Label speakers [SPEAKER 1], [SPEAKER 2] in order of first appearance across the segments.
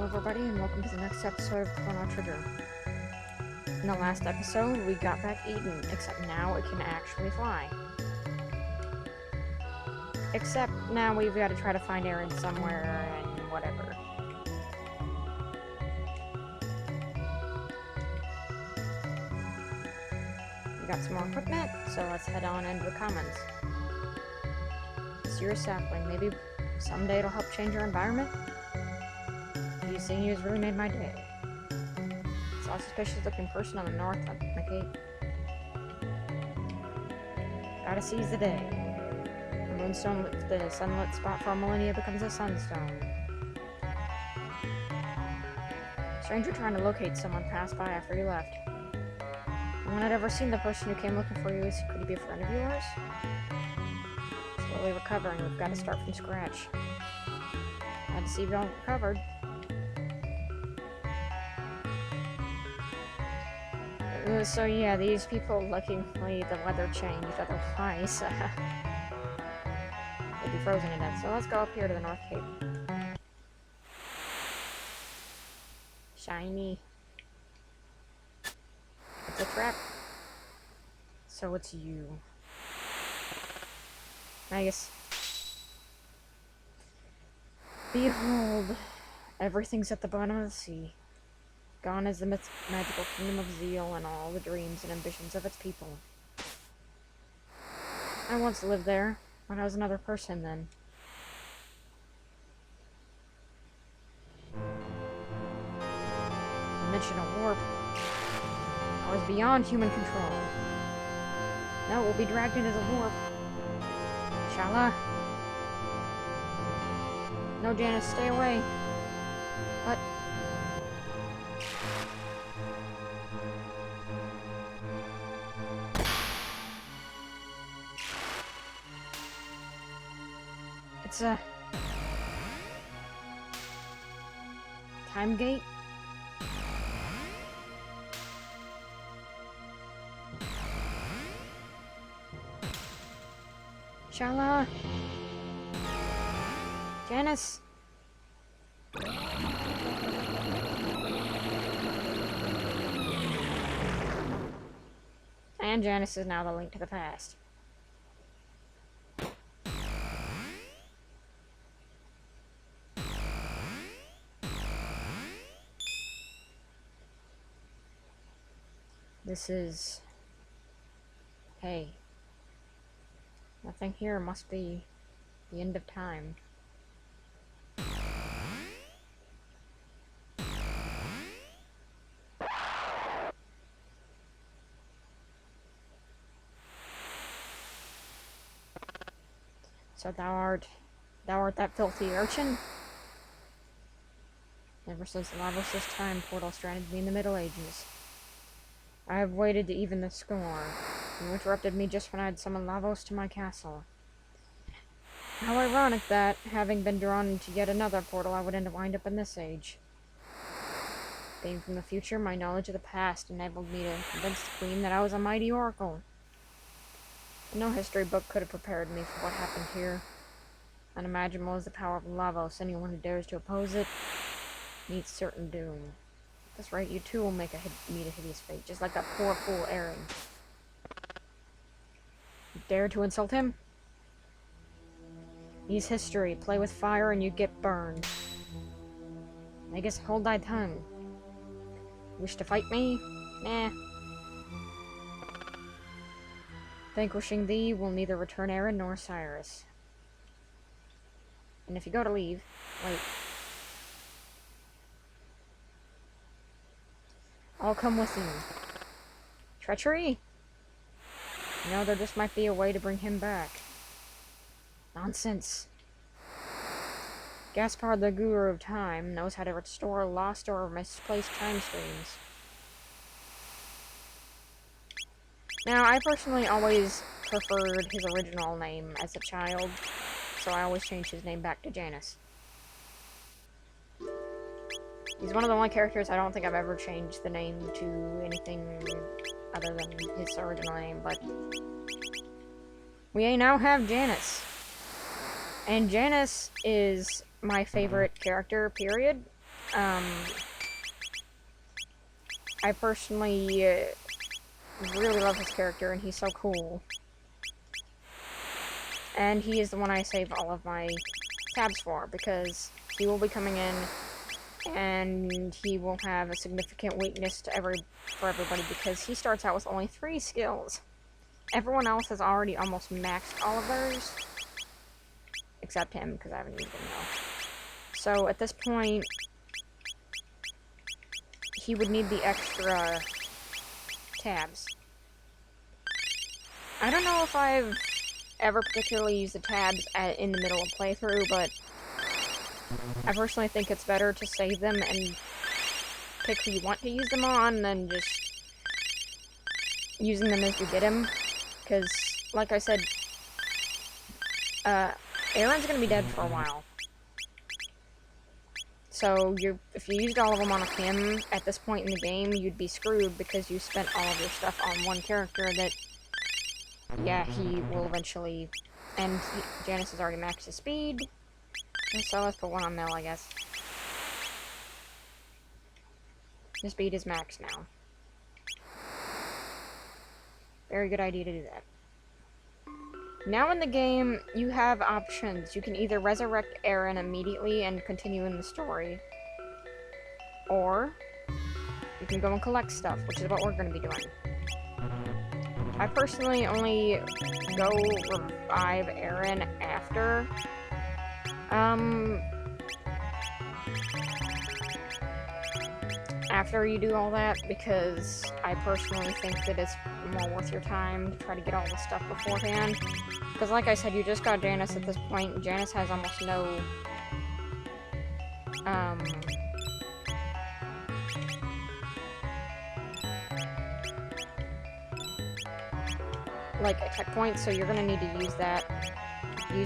[SPEAKER 1] everybody, and welcome to the next episode of Chrono Trigger. In the last episode, we got back Eden, except now it can actually fly. Except now we've got to try to find Aaron somewhere, and whatever. We got some more equipment, so let's head on into the commons. You're a sapling, maybe someday it'll help change our environment? Seeing you has really made my day. Saw a suspicious looking person on the north of the cape. Gotta seize the day. The moonstone, the sunlit spot for a millennia becomes a sunstone. Stranger trying to locate someone passed by after you left. No one had ever seen the person who came looking for you. Could he be a friend of yours? Slowly recovering, we've got to start from scratch. Had to see if you all recovered. So yeah, these people, luckily, the weather changed otherwise. They'd be frozen to death. So let's go up here to the North Cape. Shiny. It's a trap. So it's you. I guess. Behold, everything's at the bottom of the sea. Gone is the magical kingdom of Zeal and all the dreams and ambitions of its people. I once lived there, when I was another person then. You mentioned a warp. I was beyond human control. Now we'll be dragged into the warp. Shala. No, Janus, stay away. But... It's a... time gate? Shala! Janus! And Janus is now the link to the past. This is... Hey. Nothing here must be the end of time. So thou art that filthy urchin? Ever since the Lavos' time portal stranded me in the Middle Ages. I have waited to even the score. You interrupted me just when I had summoned Lavos to my castle. How ironic that, having been drawn into yet another portal, I would wind up in this age. Being from the future, my knowledge of the past enabled me to convince the Queen that I was a mighty oracle. But no history book could have prepared me for what happened here. Unimaginable is the power of Lavos. Anyone who dares to oppose it meets certain doom. That's right, you too will meet a hideous fate, just like that poor fool Aaron. You dare to insult him? He's history. Play with fire and you get burned. I guess hold thy tongue. Wish to fight me? Nah. Vanquishing thee will neither return Aaron nor Cyrus. And if you go to leave... Wait. I'll come with you. Treachery? No, there just might be a way to bring him back. Nonsense. Gaspard, the guru of time, knows how to restore lost or misplaced time streams. Now, I personally always preferred his original name as a child, so I always changed his name back to Janus. He's one of the only characters I don't think I've ever changed the name to anything other than his original name, but we now have Janus. And Janus is my favorite character, period. I personally really love his character, and he's so cool. And he is the one I save all of my tabs for, because he will be coming in, and he will have a significant weakness to for everybody, because he starts out with only 3 skills. Everyone else has already almost maxed all of theirs, except him, because I haven't used him now. So at this point, he would need the extra tabs. I don't know if I've ever particularly used the tabs in the middle of playthrough, but I personally think it's better to save them and pick who you want to use them on than just using them as you get them. Because, like I said, Aaron's gonna be dead for a while. So, if you used all of them on him at this point in the game, you'd be screwed because you spent all of your stuff on one character that, yeah, he will eventually... And Janus has already maxed his speed, so let's put one on Mel, I guess. His speed is maxed now. Very good idea to do that. Now in the game, you have options. You can either resurrect Aaron immediately and continue in the story, or you can go and collect stuff, which is what we're going to be doing. I personally only go revive Aaron after you do all that, because I personally think that it's more worth your time to try to get all the stuff beforehand. Because like I said, you just got Janus at this point. Janus has almost no... like, attack points, so you're gonna need to use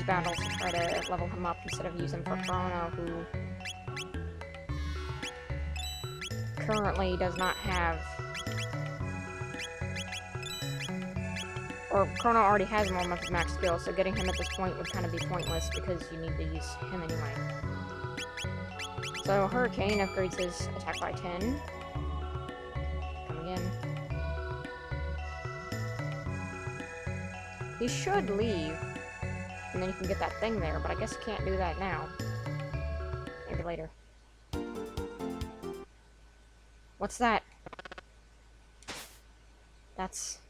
[SPEAKER 1] battles to try to level him up instead of using for Chrono, who currently does not have... Or Chrono already has more of his max skill, so getting him at this point would kind of be pointless because you need to use him anyway. So Hurricane upgrades his attack by 10. Come again. He should leave, and then you can get that thing there, but I guess you can't do that now. Maybe later. What's that? That's...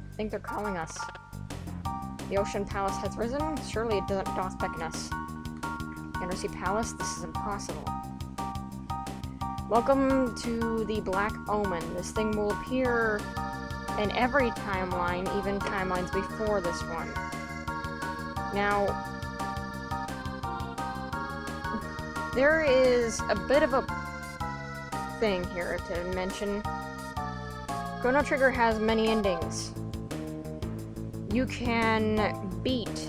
[SPEAKER 1] I think they're calling us. The Ocean Palace has risen. Surely it doth beckon us. Undersea Palace, this is impossible. Welcome to the Black Omen. This thing will appear in every timeline, even timelines before this one. Now, there is a bit of a thing here to mention. Chrono Trigger has many endings. You can beat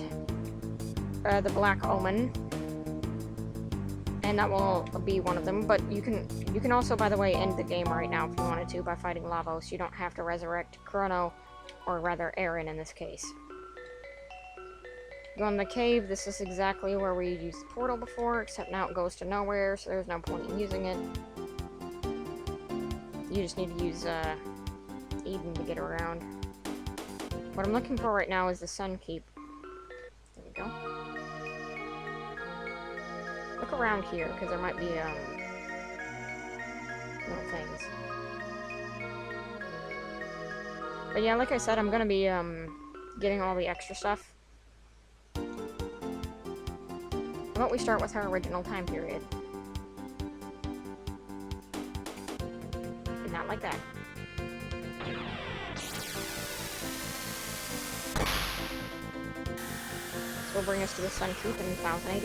[SPEAKER 1] the Black Omen, and that will be one of them, but you can also, by the way, end the game right now if you wanted to by fighting Lavos. You don't have to resurrect Chrono, or rather Aaron in this case. Go in the cave. This is exactly where we used the portal before, except now it goes to nowhere, so there's no point in using it. You just need to use Eden to get around. What I'm looking for right now is the Sun Keep. There we go. Look around here, because there might be, little things. But yeah, like I said, I'm gonna be, getting all the extra stuff. How about we start with our original time period? Not like that. will bring us to the Sun Keep in 1000 AD.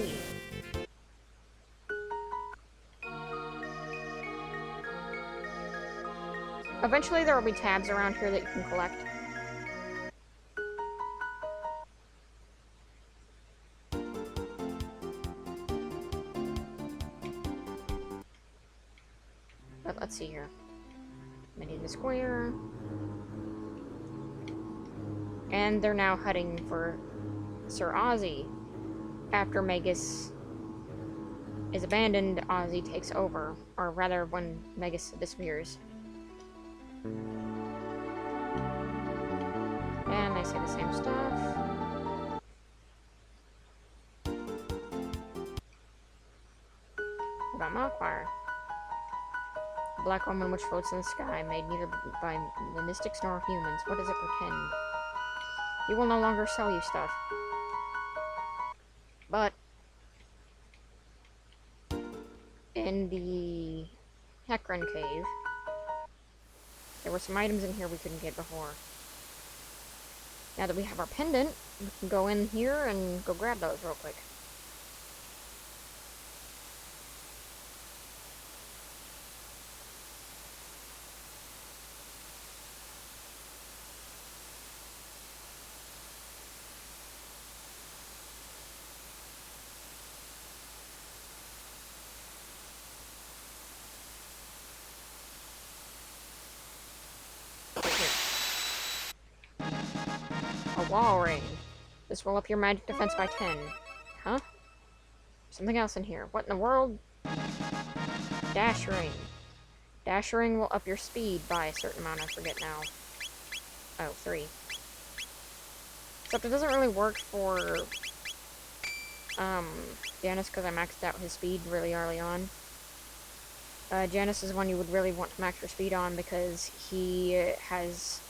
[SPEAKER 1] Eventually there will be tabs around here that you can collect. But let's see here. Many Square. And they're now heading for Sir Ozzy. After Magus is abandoned, Ozzy takes over. Or rather, when Magus disappears. And they say the same stuff. About Malquire. A black woman which floats in the sky, made neither by the mystics nor humans. What does it pretend? He will no longer sell you stuff. But in the Hecarim cave, there were some items in here we couldn't get before. Now that we have our pendant, we can go in here and go grab those real quick. A wall ring. This will up your magic defense by 10. Huh? Something else in here. What in the world? Dash ring. Dash ring will up your speed by a certain amount. I forget now. Oh, 3. Except it doesn't really work for Janus because I maxed out his speed really early on. Janus is one you would really want to max your speed on because he has...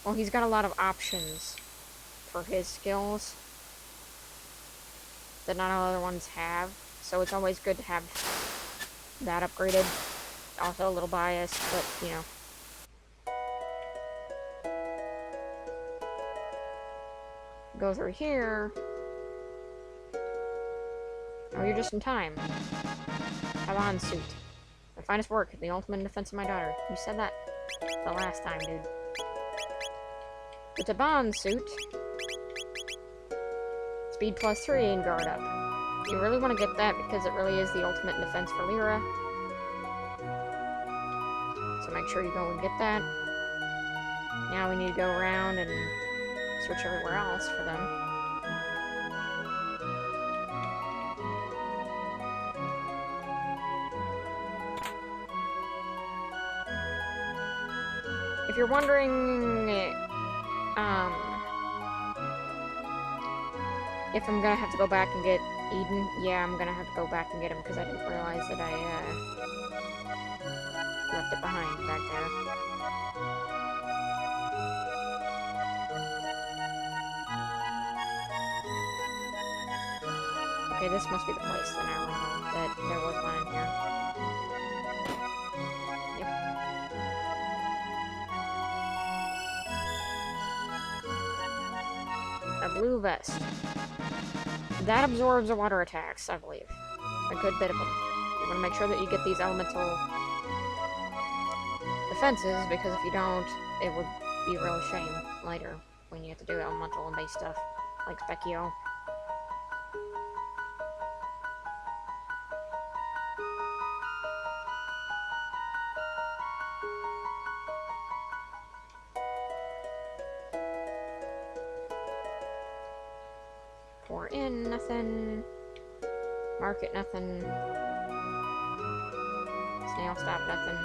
[SPEAKER 1] Well, he's got a lot of options for his skills that not all other ones have, so it's always good to have that upgraded. Also a little biased, but, you know. Go through here. Oh, you're just in time. Talon suit. My finest work, the ultimate defense of my daughter. You said that the last time, dude. The Taban suit. Speed plus 3 and guard up. You really want to get that because it really is the ultimate defense for Lyra. So make sure you go and get that. Now we need to go around and search everywhere else for them. If you're wondering, if I'm gonna have to go back and get Eden, yeah, I'm gonna have to go back and get him because I didn't realize that I, left it behind back there. Okay, this must be the place then I remember that there was one in here. A blue vest. That absorbs the water attacks, I believe. A good bit of them. You want to make sure that you get these elemental defenses, because if you don't, it would be a real shame later when you have to do elemental and base stuff, like Specchio. Pour in, nothing. Market, nothing. Snail stop, nothing.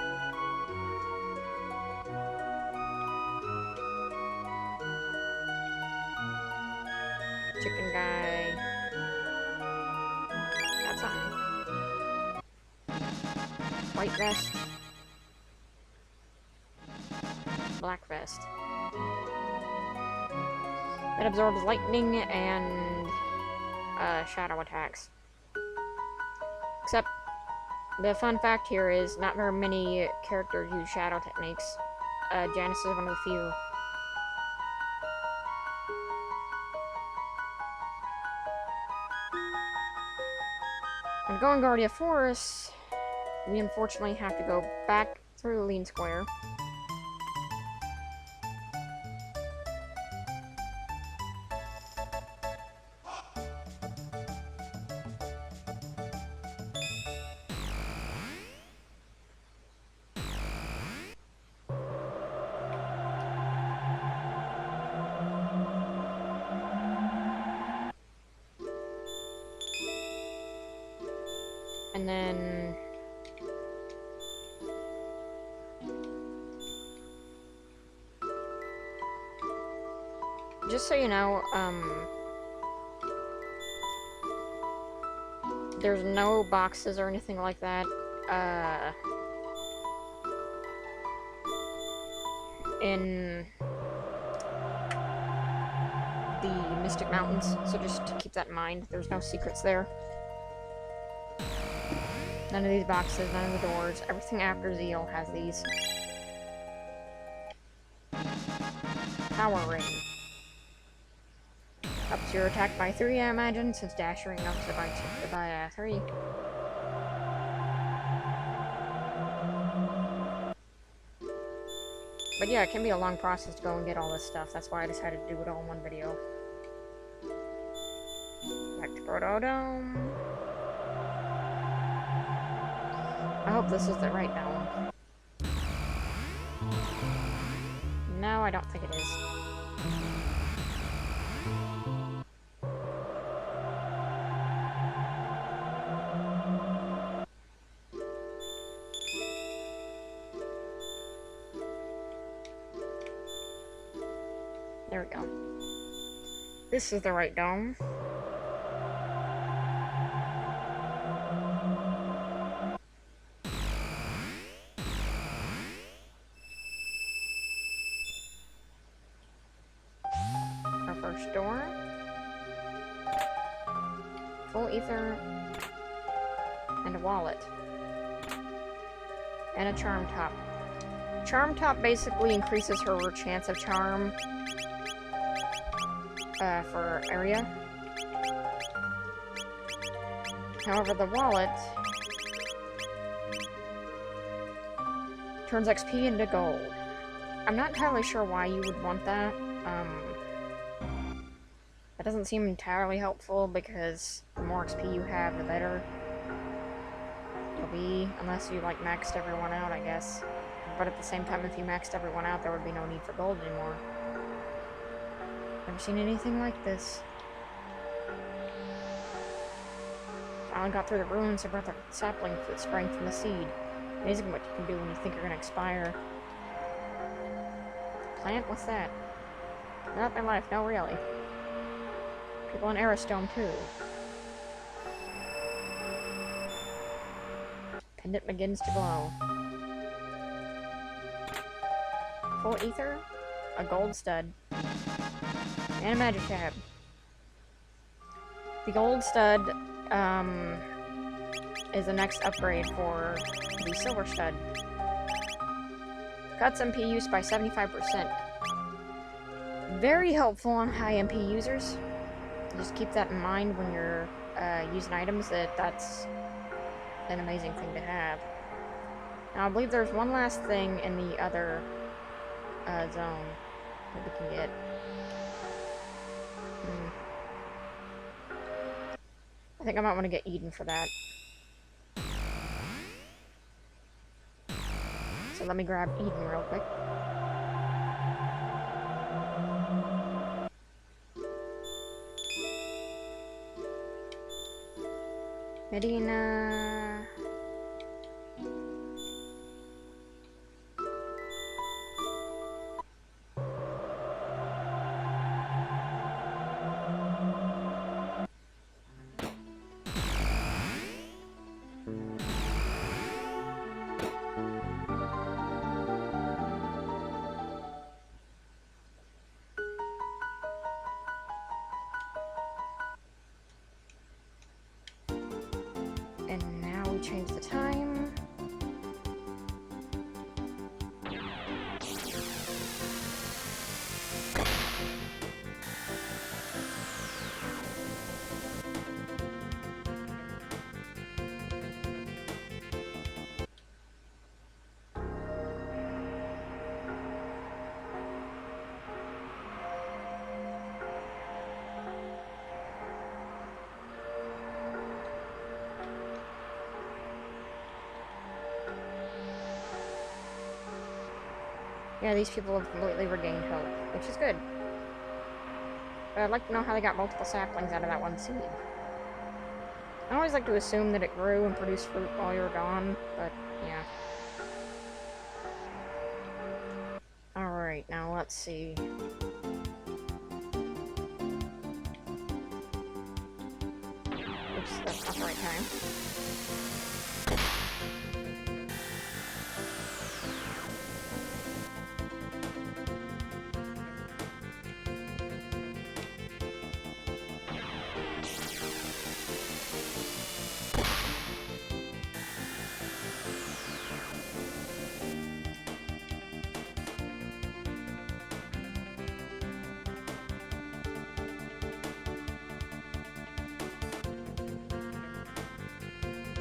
[SPEAKER 1] Chicken guy. Got something. White vest. Black vest. That absorbs lightning and shadow attacks. Except, the fun fact here is not very many characters use shadow techniques. Janus is one of the few. going Guardia Forest, we unfortunately have to go back through the Lean Square. And then just so you know, there's no boxes or anything like that, in the Mystic Mountains, so just keep that in mind. There's no secrets there. None of these boxes, none of the doors. Everything after Zeal has these. Power Ring. Ups your attack by 3, I imagine, since Dash Ring ups it by 3. But yeah, it can be a long process to go and get all this stuff. That's why I decided to do it all in one video. Back to Chrono Dome. I hope this is the right dome. No, I don't think it is. There we go. This is the right dome. Our first door. Full ether. And a wallet. And a charm top. Charm top basically increases her chance of charm for area. However, the wallet turns XP into gold. I'm not entirely sure why you would want that. That doesn't seem entirely helpful because the more XP you have, the better it'll be, unless you like maxed everyone out, I guess. But at the same time, if you maxed everyone out, there would be no need for gold anymore. Never seen anything like this. Finally got through the ruins and brought the sapling that sprang from the seed. Amazing what you can do when you think you're gonna expire. Plant? What's that? Not my life, no really. People in Aristome too. Pendant begins to glow. Full ether, a gold stud, and a magic tab. The gold stud is the next upgrade for the silver stud. Cuts MP use by 75%. Very helpful on high MP users. Just keep that in mind when you're using items, that's an amazing thing to have. Now, I believe there's one last thing in the other zone that we can get. I think I might want to get Eden for that. So let me grab Eden real quick. Medina. And now we change the time. Yeah, these people have completely regained hope, which is good. But I'd like to know how they got multiple saplings out of that one seed. I always like to assume that it grew and produced fruit while you were gone, but yeah. Alright, now let's see. Oops, that's not the right time.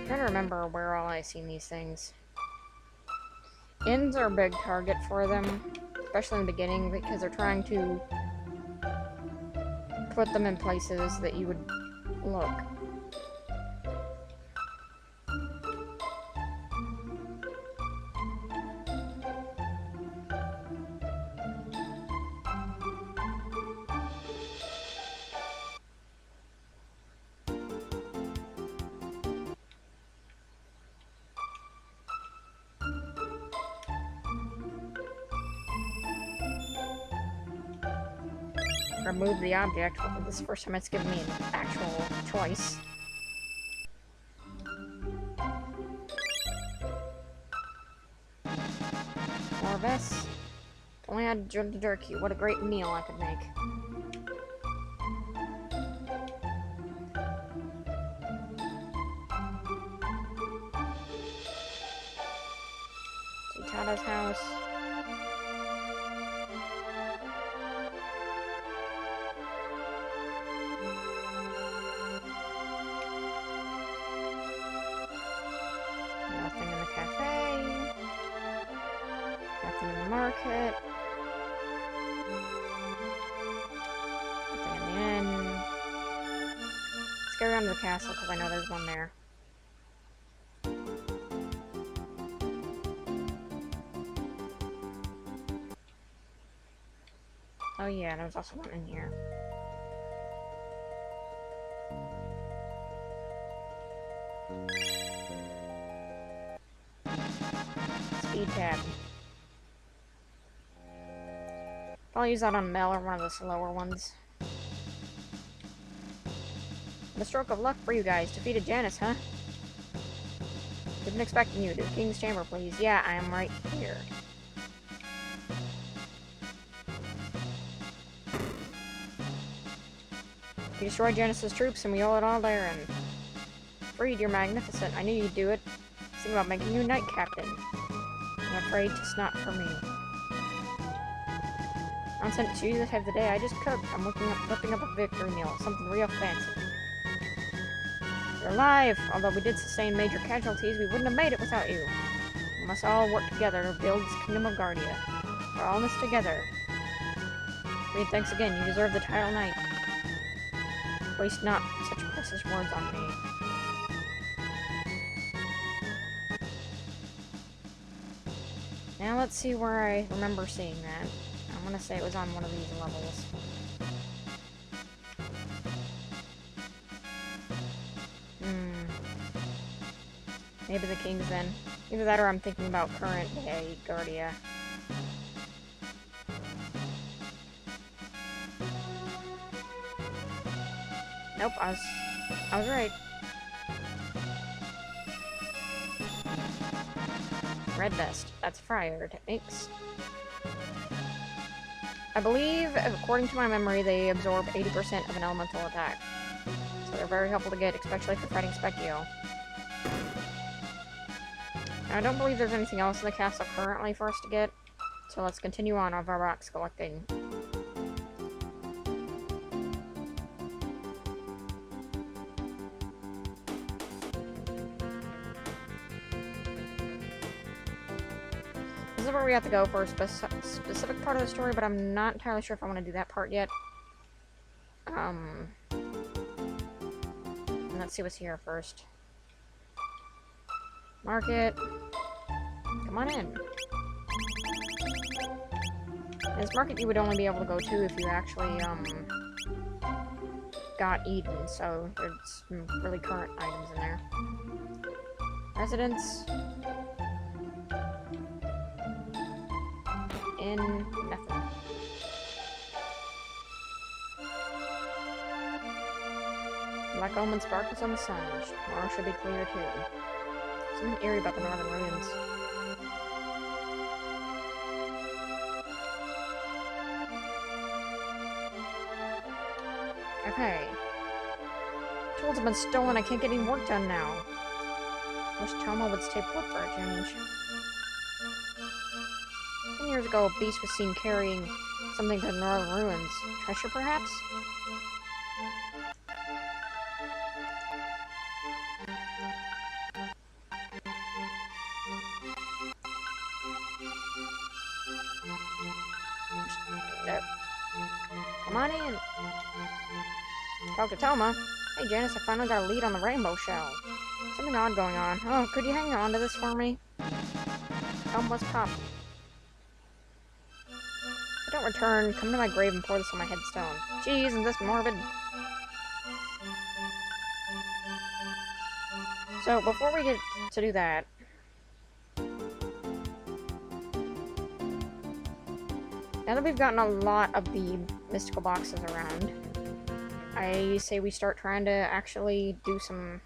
[SPEAKER 1] I'm trying to remember where all I've seen these things. Inns are a big target for them, especially in the beginning, because they're trying to put them in places that you would look. Remove the object. Well, this is the first time it's given me an actual choice. More of this. Only had jerky. What a great meal I could make. To Tada's house. Nothing in the cafe. Nothing in the market. Nothing in the inn. Let's go around to the castle because I know there's one there. Oh yeah, there's also one in here. Speed tab. I'll use that on Mel or one of the slower ones. The stroke of luck for you guys. Defeated Janus, huh? Didn't expecting you. To the King's Chamber, please. Yeah, I am right here. You destroyed Janus's troops and we owe it all there and freed. You're magnificent. I knew you'd do it. Think about making you knight captain. I'm afraid it's not for me. I'm sent to you this half the day. I just cooked. I'm whipping up a victory meal. Something real fancy. You're alive! Although we did sustain major casualties, we wouldn't have made it without you. We must all work together to build this kingdom of Guardia. We're all in this together. Reed, thanks again. You deserve the title knight. Waste not such precious words on me. Now let's see where I remember seeing that. I'm gonna say it was on one of these levels. Maybe the King's then. Either that or I'm thinking about current day Guardia. Nope, I was right. Red Vest. That's Friar techniques. I believe, according to my memory, they absorb 80% of an elemental attack. So they're very helpful to get, especially for fighting Specchio. Now, I don't believe there's anything else in the castle currently for us to get, so let's continue on with our rocks collecting. This is where we have to go for a specific part of the story, but I'm not entirely sure if I want to do that part yet. Let's see what's here first. Market. Come on in. And this market you would only be able to go to if you actually, got Eden, so there's some really current items in there. Residence. In nothing. Black Omen sparkles on the sun. Tomorrow should be clear too. Something eerie about the northern ruins. Okay. Tools have been stolen. I can't get any work done now. Wish Toma would stay put for a change. 10 years ago, a beast was seen carrying something to the northern ruins. Treasure, perhaps? Come on in. Talk to Toma. Hey, Janus, I finally got a lead on the rainbow shell. Something odd going on. Oh, could you hang on to this for me? Toma, what's popping? If I don't return, come to my grave and pour this on my headstone. Gee, isn't this morbid? So, before we get to do that... Now that we've gotten a lot of the mystical boxes around, I say we start trying to actually do some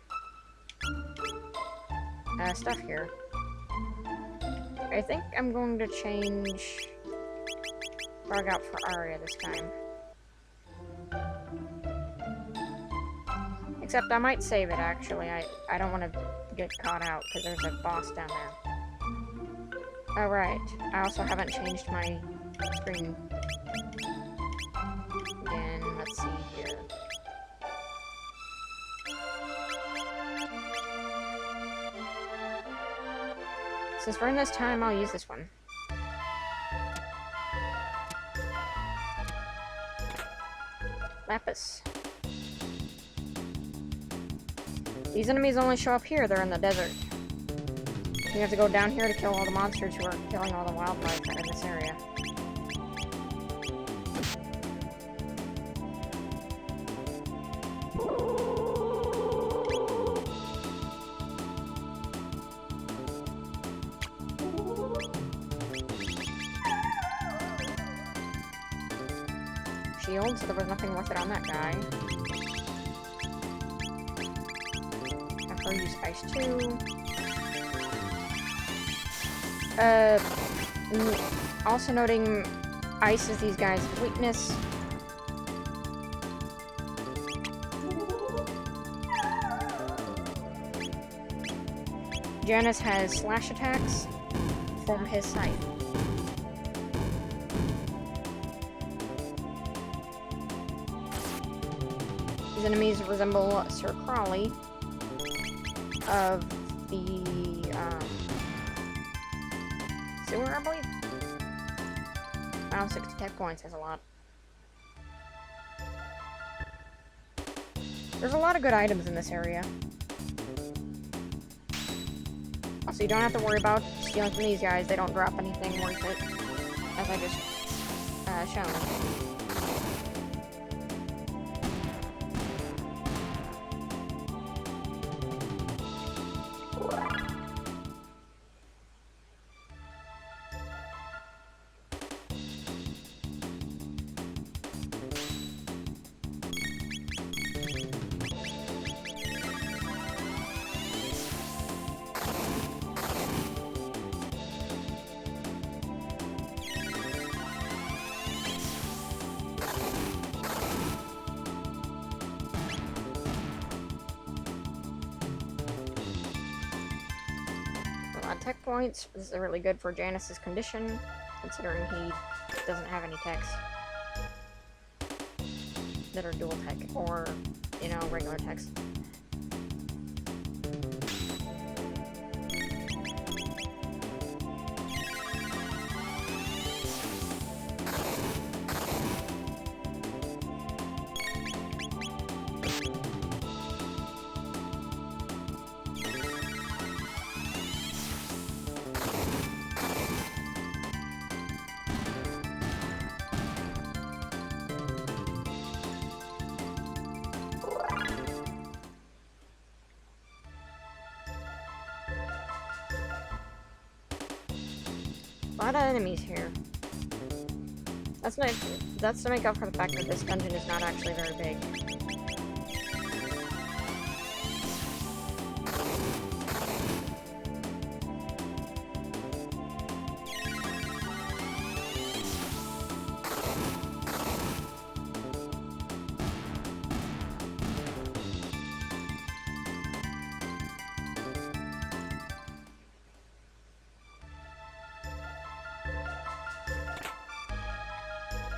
[SPEAKER 1] stuff here. I think I'm going to change Frog out for Aria this time. Except I might save it, actually. I don't want to get caught out, because there's a boss down there. Oh, right. I also haven't changed my screen. Again, let's see here. Since we're in this time, I'll use this one. Lapis. These enemies only show up here, they're in the desert. You have to go down here to kill all the monsters who are killing all the wildlife in this area. Shield, so there was nothing worth it on that guy. I'll use ice too. Also noting ice is these guys' weakness. Janus has slash attacks from his scythe. These enemies resemble Sir Crawley of the sewer, I believe. Wow, 60 tech points is a lot. There's a lot of good items in this area. Also, you don't have to worry about stealing from these guys. They don't drop anything worth it, as I just shown. Tech points. This is really good for Janus's condition, considering he doesn't have any techs that are dual tech, or, you know, regular techs. lot of enemies here. That's to make up for the fact that this dungeon is not actually very big.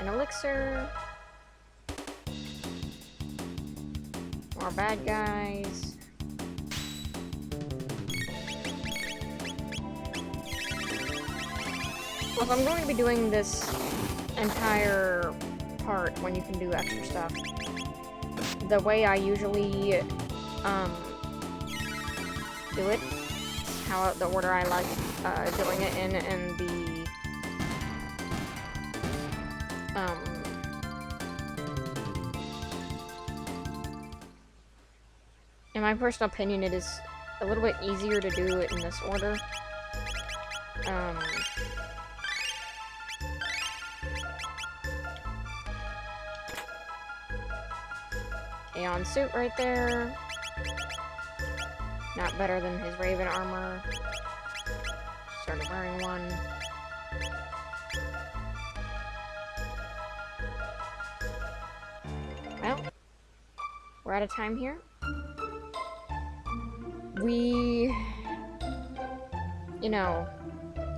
[SPEAKER 1] An elixir. More bad guys. Also, I'm going to be doing this entire part when you can do extra stuff the way I usually do it, how the order I like doing it in, and in my personal opinion, it is a little bit easier to do it in this order. Aeon suit right there. Not better than his Raven armor. Started wearing one. Well, we're out of time here. We,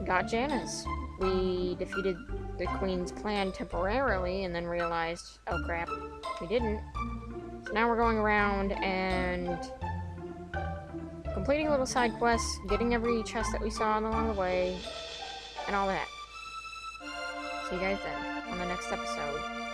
[SPEAKER 1] got Janus. We defeated the Queen's plan temporarily and then realized, oh crap, we didn't. So now we're going around and completing little side quests, getting every chest that we saw along the way, and all that. See you guys then on the next episode.